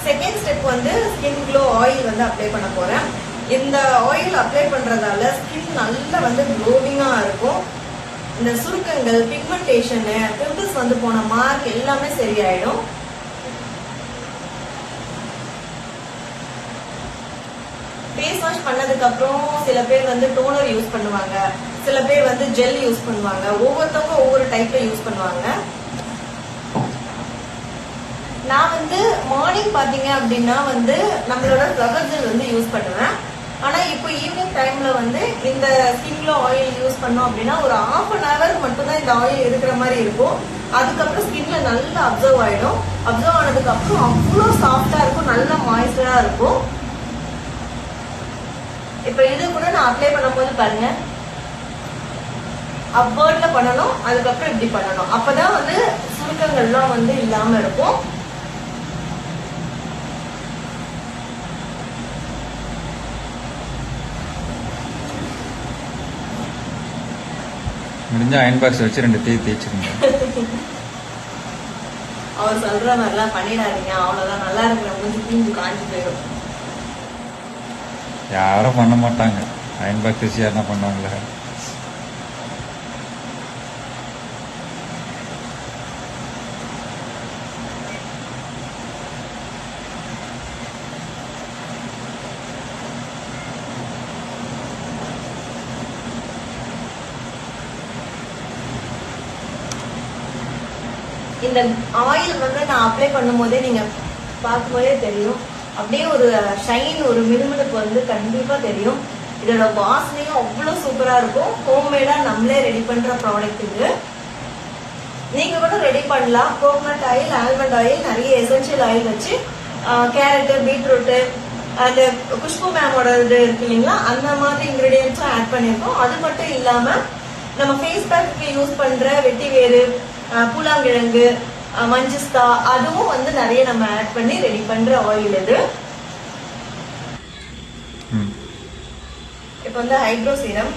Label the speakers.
Speaker 1: Second step வந்து skin glow oil வந்து apply பண்ண போறேன். இந்த ஆயில் அப்ளை பண்றதால ஸ்கின் நல்லா வந்து க்ளோவிங்கா இருக்கும். இந்த சுருக்கங்கள், பிக்மெண்டேஷன், பிம்பிள்ஸ் வந்து போன மார்க் எல்லாமே சரியாயிடும். ஃபேஸ் வாஷ் பண்ணதுக்கு அப்புறம் சில பேர் வந்து டோனர் யூஸ் பண்ணுவாங்க, சில பேர் வந்து ஜெல் யூஸ் பண்ணுவாங்க. ஒவ்வொருத்தவங்க ஒவ்வொரு டைப்ல யூஸ் பண்ணுவாங்க. நான் வந்து மார்னிங் பாத்தீங்க அப்படின்னா வந்து நம்மளோட ஃப்ளவர் ஜெல் வந்து யூஸ் பண்ணுவேன். ஆனா இப்போ ஈவினிங் டைம்ல வந்து இந்த ஸ்கின் க்ளோ ஆயில் யூஸ் பண்ணோம் அப்படின்னா ஒரு 1/2 hour மட்டும் தான் இந்த ஆயில் இருக்கிற மாதிரி இருக்கும். அதுக்கப்புறம் ஸ்கின்ல நல்லா அப்சர்வ் ஆயிடும். அப்சர்வ் ஆனதுக்கு அப்புறம் அவ்வளோ சாஃப்டா இருக்கும், நல்ல மாய்ஸ்டரா இருக்கும். இப்ப இது கூட நான் அப்ளை பண்ணும்போது பாருங்க, அப்வர்ட்ல பண்ணணும், அதுக்கப்புறம் இப்படி பண்ணணும். அப்பதான் வந்து சுருக்கங்கள்லாம் வந்து இல்லாம இருக்கும்.
Speaker 2: முடிஞ்ச அயன் பாக்ஸ் வச்சு 2 தேய்ச்சிருங்க.
Speaker 1: அவர் சொல்ற மாதிரிலாம் பண்ணிடாதீங்க, அவ்வளவுதான். நல்லா இருக்கிற மூஞ்சி தீஞ்சு காஞ்சி போயிடும்.
Speaker 2: யாரும் பண்ண மாட்டாங்க. அயன் பாக்ஸ் வச்சு யாருன்னா பண்ணுவாங்களே.
Speaker 1: இந்த ஆயில் வந்து நான் அப்ளை பண்ணும் போதே நீங்க பார்க்கும்போதே தெரியும், அப்படியே ஒரு ஷைன், ஒரு மினுமினுப்பு வந்து கண்டிப்பா தெரியும். இதோட வாசனையும் அவ்வளவு சூப்பரா இருக்கும். ஹோம்மேடா நம்மளே ரெடி பண்ற ப்ராடக்ட் இது. நீங்க கூட ரெடி பண்ணலாம். கோகனட் ஆயில், ஆல்மண்ட் ஆயில், நிறைய எசென்சியல் ஆயில் வச்சு கேரட், பீட்ரூட், அந்த குஷ்பு மேமோட இது இருக்கு இல்லைங்களா, அந்த மாதிரி இன்கிரீடியன்ஸும் ஆட் பண்ணியிருக்கோம். அது மட்டும் இல்லாம நம்ம ஃபேஸ் பேக்கு யூஸ் பண்ற வெட்டி வேறு, பூலாங்கிழங்கு, மஞ்சிஸ்தா, அதுவும் வந்து நிறைய நம்ம ஆட் பண்ணி ரெடி பண்ற ஆயில் இது. இப்ப வந்து ஹைட்ரோ சீரம்